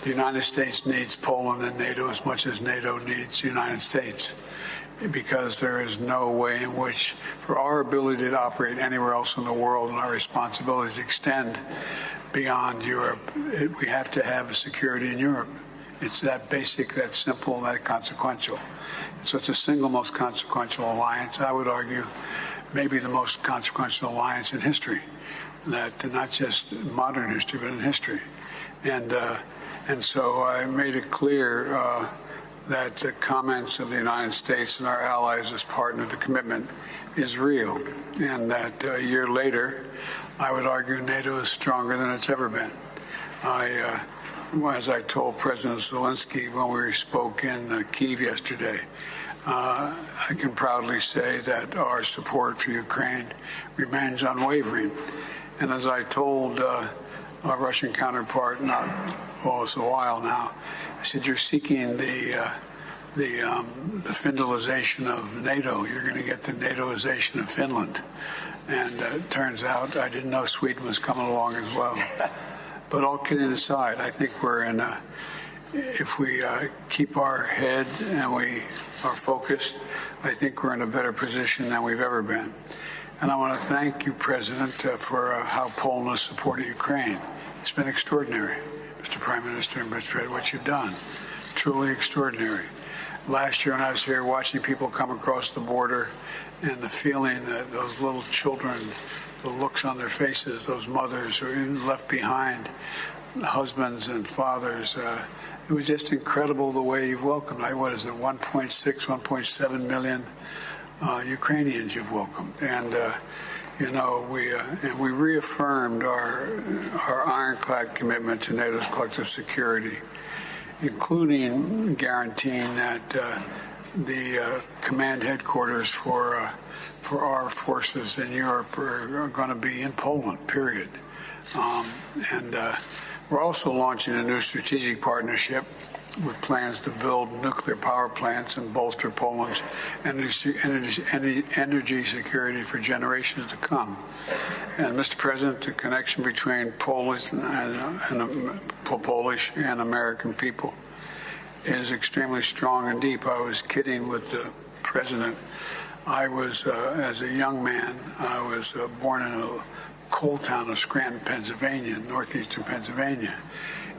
The United States needs Poland and NATO as much as NATO needs the United States, because there is no way in which, for our ability to operate anywhere else in the world and our responsibilities extend beyond Europe, we have to have a security in Europe. It's that basic, that simple, that consequential. So it's the single most consequential alliance, I would argue, maybe the most consequential alliance in history, that not just modern history, but in history. And so I made it clear that the comments of the United States and our allies as part of the commitment is real, and that a year later, I would argue NATO is stronger than it's ever been. As I told President Zelensky when we spoke in Kyiv yesterday, I can proudly say that our support for Ukraine remains unwavering. And as I told our Russian counterpart, it's a while now, I said, you're seeking the Finlandization of NATO. You're going to get the NATOization of Finland. And it turns out I didn't know Sweden was coming along as well. But all kidding aside, I think we're in if we keep our head and we are focused, I think we're in a better position than we've ever been. And I want to thank you, President, for how Poland has supported Ukraine. It's been extraordinary, Mr. Prime Minister and Mr. Ed, what you've done. Truly extraordinary. Last year when I was here watching people come across the border and the feeling that those little children, the looks on their faces, those mothers who are left behind, husbands and fathers, it was just incredible the way you've welcomed. 1.6, 1.7 million Ukrainians you've welcomed. And, we reaffirmed our ironclad commitment to NATO's collective security, including guaranteeing that the command headquarters for our forces in Europe are going to be in Poland, period. We're also launching a new strategic partnership with plans to build nuclear power plants and bolster Poland's energy security for generations to come. And, Mr. President, the connection between Polish and American people is extremely strong and deep. I was kidding with the President. I was, as a young man, I was born in a coal town of Scranton, Pennsylvania, northeastern Pennsylvania,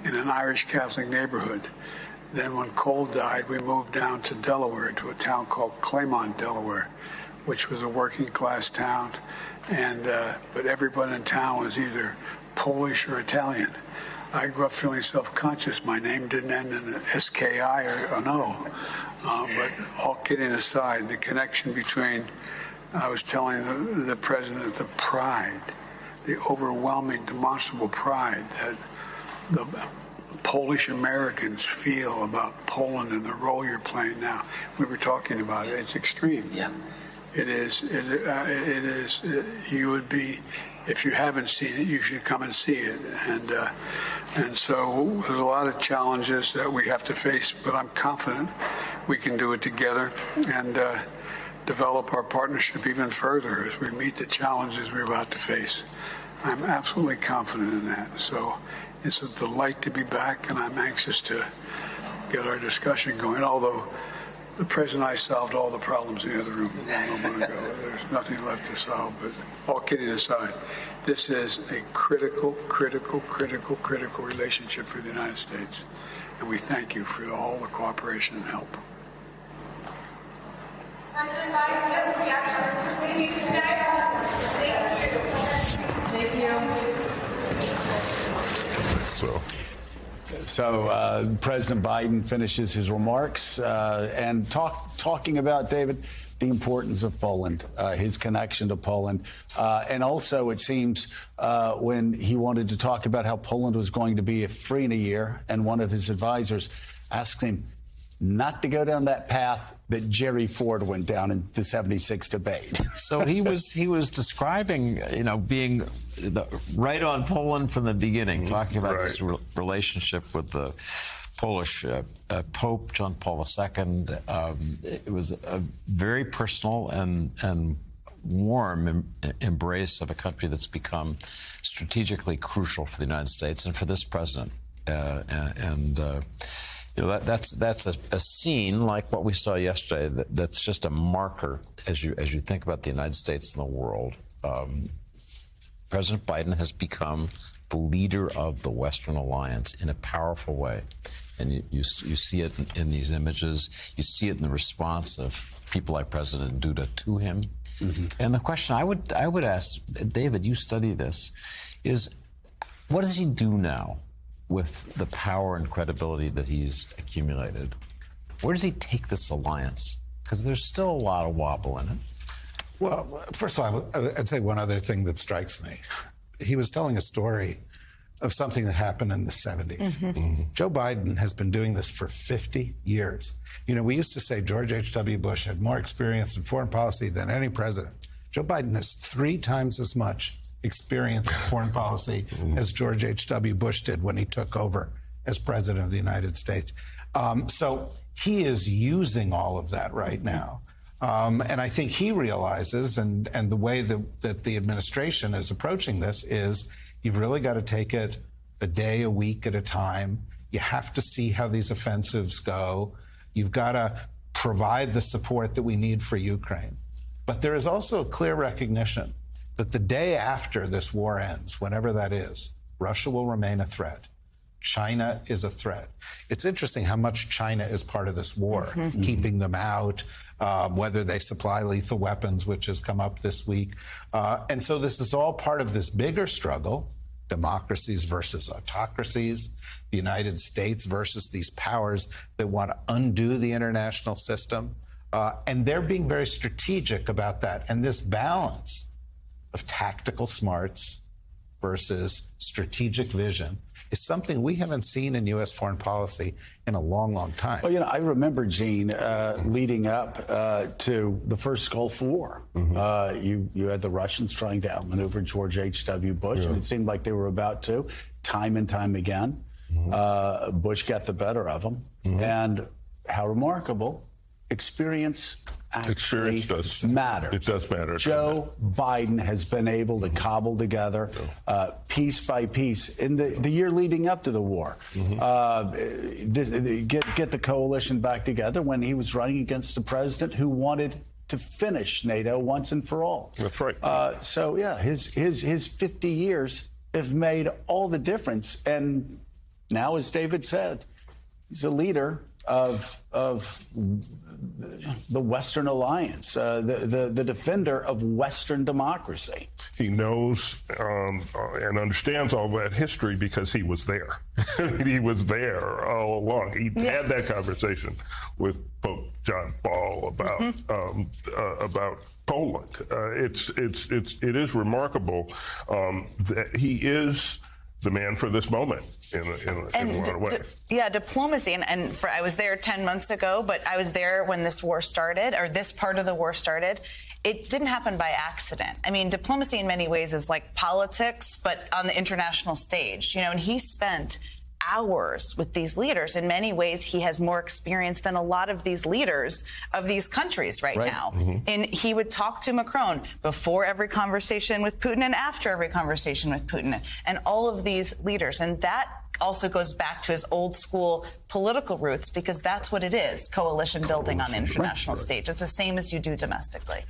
in an Irish Catholic neighborhood. Then when Cole died, we moved down to Delaware, to a town called Claymont, Delaware, which was a working class town. But everyone in town was either Polish or Italian. I grew up feeling self-conscious. My name didn't end in an S-K-I or an O. But all kidding aside, the connection between, I was telling the President, the pride, the overwhelming, demonstrable pride that the Polish Americans feel about Poland and the role you're playing now. We were talking about it. It's extreme. Yeah. It is. You would be, if you haven't seen it, you should come and see it. And so there's a lot of challenges that we have to face, but I'm confident we can do it together and develop our partnership even further as we meet the challenges we're about to face. I'm absolutely confident in that. So it's a delight to be back, and I'm anxious to get our discussion going, although the President and I solved all the problems in the other room a moment ago. There's nothing left to solve, but all kidding aside, this is a critical relationship for the United States, and we thank you for all the cooperation and help. President Biden, do you have a reaction to the speech today? Thank you. So President Biden finishes his remarks and talking about, David, the importance of Poland, his connection to Poland. And also, it seems, when he wanted to talk about how Poland was going to be free in a year, and one of his advisors asked him not to go down that path that Jerry Ford went down in the '76 debate. So he was describing, being right on Poland from the beginning, talking about this relationship with the Polish Pope John Paul II. It was a very personal and warm embrace of a country that's become strategically crucial for the United States and for this president. That's a scene like what we saw yesterday. That's just a marker as you think about the United States and the world. President Biden has become the leader of the Western alliance in a powerful way, and you see it in these images. You see it in the response of people like President Duda to him. Mm-hmm. And the question I would ask, David, you study this, is what does he do now with the power and credibility that he's accumulated? Where does he take this alliance? Because there's still a lot of wobble in it. Well, first of all, I'd say one other thing that strikes me. He was telling a story of something that happened in the 70s. Mm-hmm. Mm-hmm. Joe Biden has been doing this for 50 years. You know, we used to say George H.W. Bush had more experience in foreign policy than any president. Joe Biden has 3 times as much experience in foreign policy as George H.W. Bush did when he took over as president of the United States. So he is using all of that right now. And I think he realizes, and the way that the administration is approaching this is, you've really got to take it a day, a week at a time. You have to see how these offensives go. You've got to provide the support that we need for Ukraine. But there is also a clear recognition that the day after this war ends, whenever that is, Russia will remain a threat. China is a threat. It's interesting how much China is part of this war, keeping them out, whether they supply lethal weapons, which has come up this week. And so this is all part of this bigger struggle, democracies versus autocracies, the United States versus these powers that want to undo the international system. And they're being very strategic about that. And this balance of tactical smarts versus strategic vision is something we haven't seen in U.S. foreign policy in a long, long time. Well, you know, I remember, Gene, leading up to the first Gulf War. Mm-hmm. You had the Russians trying to outmaneuver George H.W. Bush, and it seemed like they were about to, time and time again. Mm-hmm. Bush got the better of them. Mm-hmm. And how remarkable, experience actually matters. It does matter. Joe Biden has been able to cobble together piece by piece in the year leading up to the war. Mm-hmm. Get the coalition back together when he was running against a president who wanted to finish NATO once and for all. That's right. So yeah, his 50 years have made all the difference. And now, as David said, he's a leader of the Western alliance, the defender of Western democracy. He knows and understands all that history because he was there. He was there all along. He had that conversation with Pope John Paul about Poland. It is remarkable that he is the man for this moment in a lot of ways. Diplomacy. And I was there 10 months ago, but I was there when this war started, or this part of the war started. It didn't happen by accident. I mean, diplomacy in many ways is like politics, but on the international stage, you know, and he spent hours with these leaders. In many ways, he has more experience than a lot of these leaders of these countries right now. Mm-hmm. And he would talk to Macron before every conversation with Putin and after every conversation with Putin, and all of these leaders. And that also goes back to his old school political roots, because that's what it is, coalition building on the international stage. It's the same as you do domestically.